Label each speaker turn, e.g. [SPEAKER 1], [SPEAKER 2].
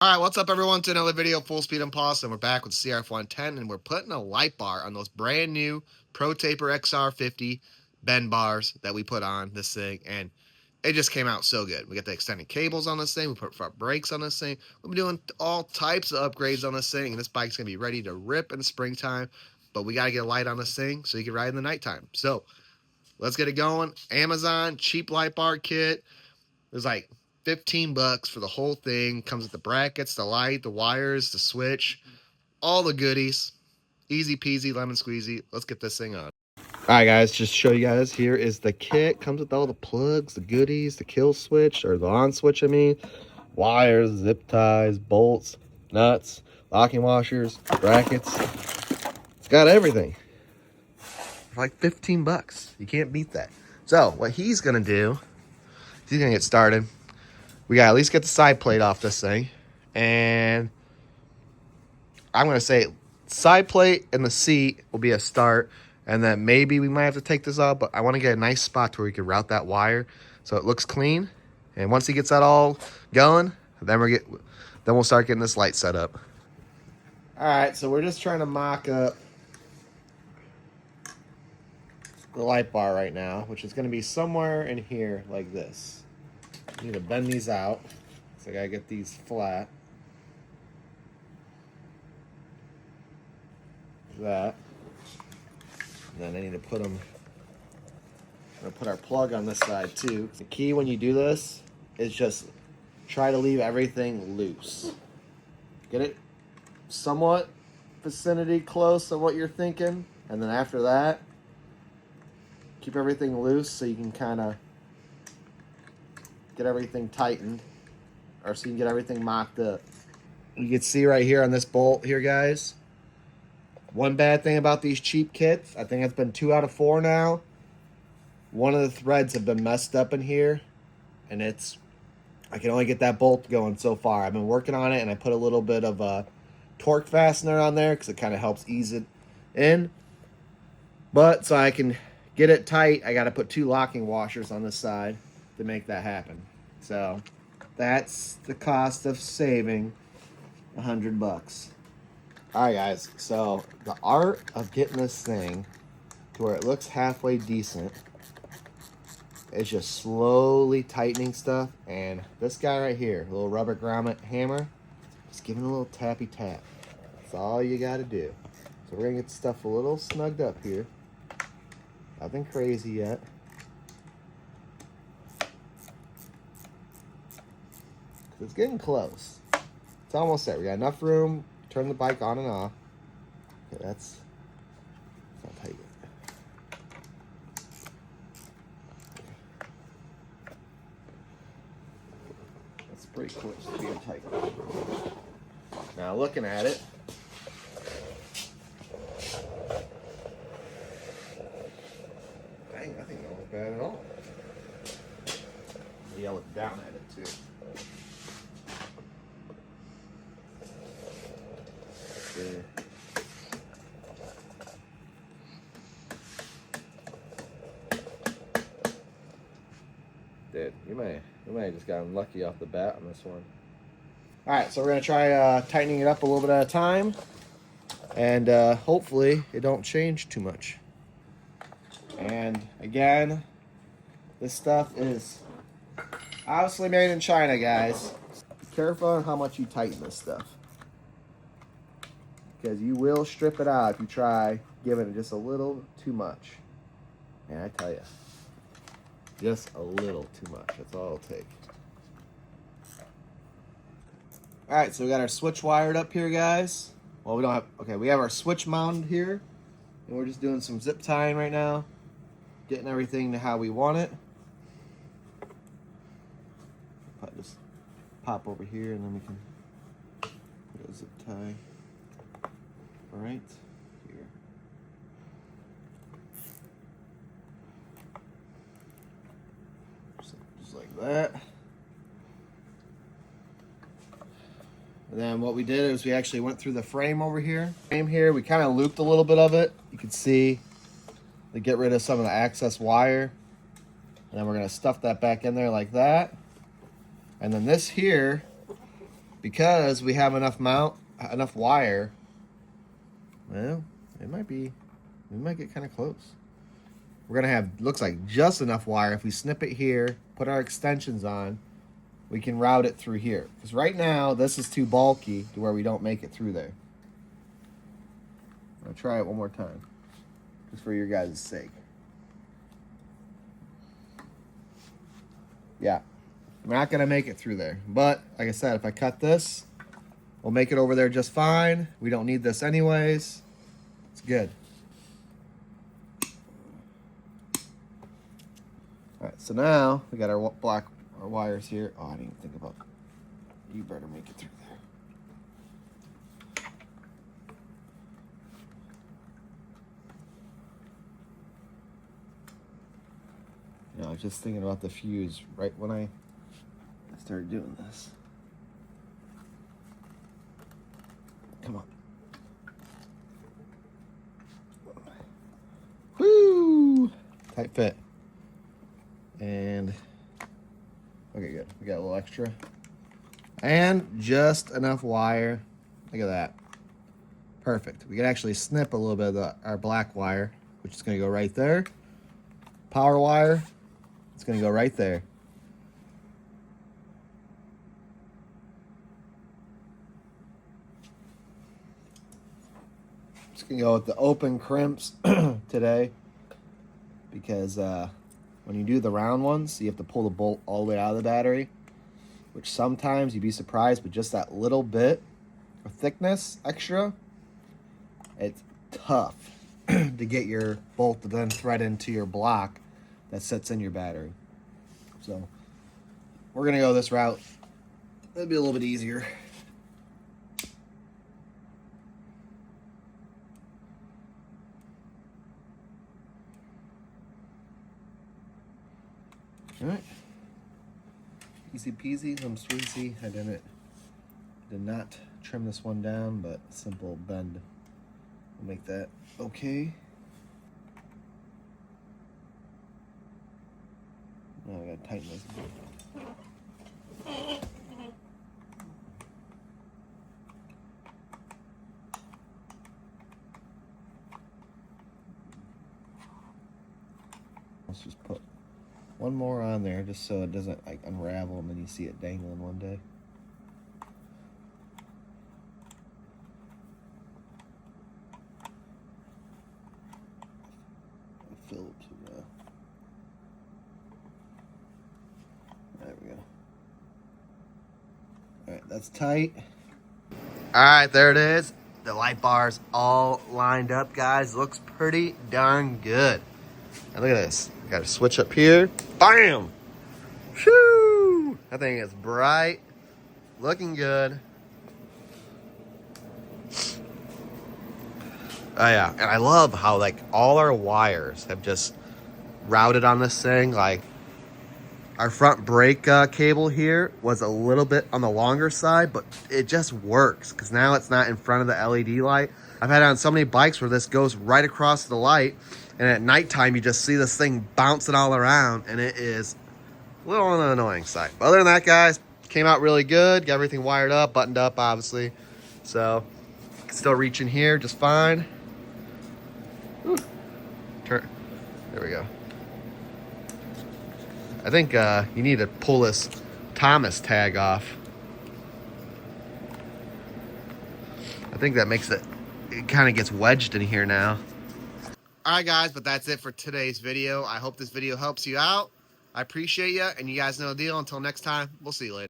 [SPEAKER 1] All right, what's up, everyone? To another video, Full Speed Impulse, and we're back with Crf110, and we're putting a light bar on those brand new Pro Taper XR50 bend bars that we put on this thing, and it just came out so good. We got the extended cables on this thing, we put front brakes on this thing, we've been doing all types of upgrades on this thing, and this bike's gonna be ready to rip in the springtime, but we gotta get a light on this thing so you can ride in the nighttime. So let's get it going. Amazon cheap light bar kit. There's like 15 bucks for the whole thing. Comes with the brackets, the light, the wires, the switch, all the goodies. Easy peasy, lemon squeezy. Let's get this thing on. All right, guys, just show you guys. Here is the kit. Comes with all the plugs, the goodies, the kill switch, or the on switch, I mean. Wires, zip ties, bolts, nuts, locking washers, brackets. It's got everything. For like 15 bucks. You can't beat that. So what he's going to do, he's going to get started. We got to at least get the side plate off this thing. And I'm going to say side plate and the seat will be a start. And then maybe we might have to take this off. But I want to get a nice spot where we can route that wire so it looks clean. And once he gets that all going, then we'll start getting this light set up. All right, so we're just trying to mock up the light bar right now, which is going to be somewhere in here like this. I need to bend these out, so I gotta get these flat. That. And then I need to put them. I'm gonna put our plug on this side too. The key when you do this is just try to leave everything loose. Get it somewhat vicinity close to what you're thinking, and then after that, keep everything loose so you can kind of get everything tightened, or so you can get everything mocked up. You can see right here on this bolt here, guys. One bad thing about these cheap kits, I think it's been 2 out of 4 now. One of the threads have been messed up in here, and I can only get that bolt going so far. I've been working on it, and I put a little bit of a torque fastener on there because it kind of helps ease it in. But so I can get it tight, I got to put 2 locking washers on this side to make that happen. So that's the cost of saving $100 bucks. All right, guys, so the art of getting this thing to where it looks halfway decent is just slowly tightening stuff. And this guy right here, a little rubber grommet hammer, just giving a little tappy tap. That's all you got to do. So we're going to get the stuff a little snugged up here. Nothing crazy yet. It's getting close. It's almost there. We got enough room. Turn the bike on and off. Okay, that's not tight yet. That's pretty close to being tight. Now looking at it, dang, I think that wasn't bad at all. I'll look down at it too. Dude, you might have just gotten lucky off the bat on this one. Alright, so we're going to try tightening it up a little bit at a time. And hopefully it don't change too much. And again, this stuff is obviously made in China, guys. Be careful on how much you tighten this stuff, because you will strip it out if you try giving it just a little too much. And I tell you, just a little too much. That's all it'll take. All right, so we got our switch wired up here, guys. Well, we don't have, okay, we have our switch mounted here, and we're just doing some zip tying right now, getting everything to how we want it. Just pop over here, and then we can put a zip tie right here. Just like that. And then what we did is we actually went through the frame over here. We kind of looped a little bit of it. You can see to get rid of some of the excess wire. And then we're going to stuff that back in there like that. And then this here because we have enough wire. Well, we might get kind of close. We're gonna have, looks like just enough wire. If we snip it here, put our extensions on, we can route it through here. Because right now, this is too bulky to where we don't make it through there. I'll try it one more time, just for your guys' sake. Yeah, we're not gonna make it through there. But like I said, if I cut this, we'll make it over there just fine. We don't need this anyways. It's good. All right, so now we got our wires here. Oh, I didn't even think about it. You better make it through there. You know, I was just thinking about the fuse right when I started doing this. Come on. Woo! Tight fit. And okay, good. We got a little extra. And just enough wire. Look at that. Perfect. We can actually snip a little bit of our black wire, which is going to go right there. Power wire, it's going to go right there. Just going to go with the open crimps today, because when you do the round ones, you have to pull the bolt all the way out of the battery, which sometimes you'd be surprised, but just that little bit of thickness extra, it's tough to get your bolt to then thread into your block that sits in your battery. So we're gonna go this route. It'll be a little bit easier. All right, easy peasy, some sweezy. I did not trim this one down, but simple bend will make that okay. Now I gotta tighten this. Let's just put one more on there just so it doesn't like unravel and then you see it dangling one day. Phillips, there we go. All right, that's tight. All right, there it is. The light bar's all lined up, guys. Looks pretty darn good. Now look at this. Got a switch up here. Bam! Shoo! That thing is bright. Looking good. Oh yeah, and I love how like all our wires have just routed on this thing. Like our front brake cable here was a little bit on the longer side, but it just works because now it's not in front of the LED light. I've had it on so many bikes where this goes right across the light, and at nighttime you just see this thing bouncing all around, and it is a little on the annoying side. But other than that, guys, came out really good. Got everything wired up, buttoned up, obviously. So can still reach in here just fine. Whew. There we go. I think you need to pull this Thomas tag off. I think that makes it kind of gets wedged in here now. All right, guys, but that's it for today's video. I hope this video helps you out. I appreciate you, and you guys know the deal. Until next time, we'll see you later.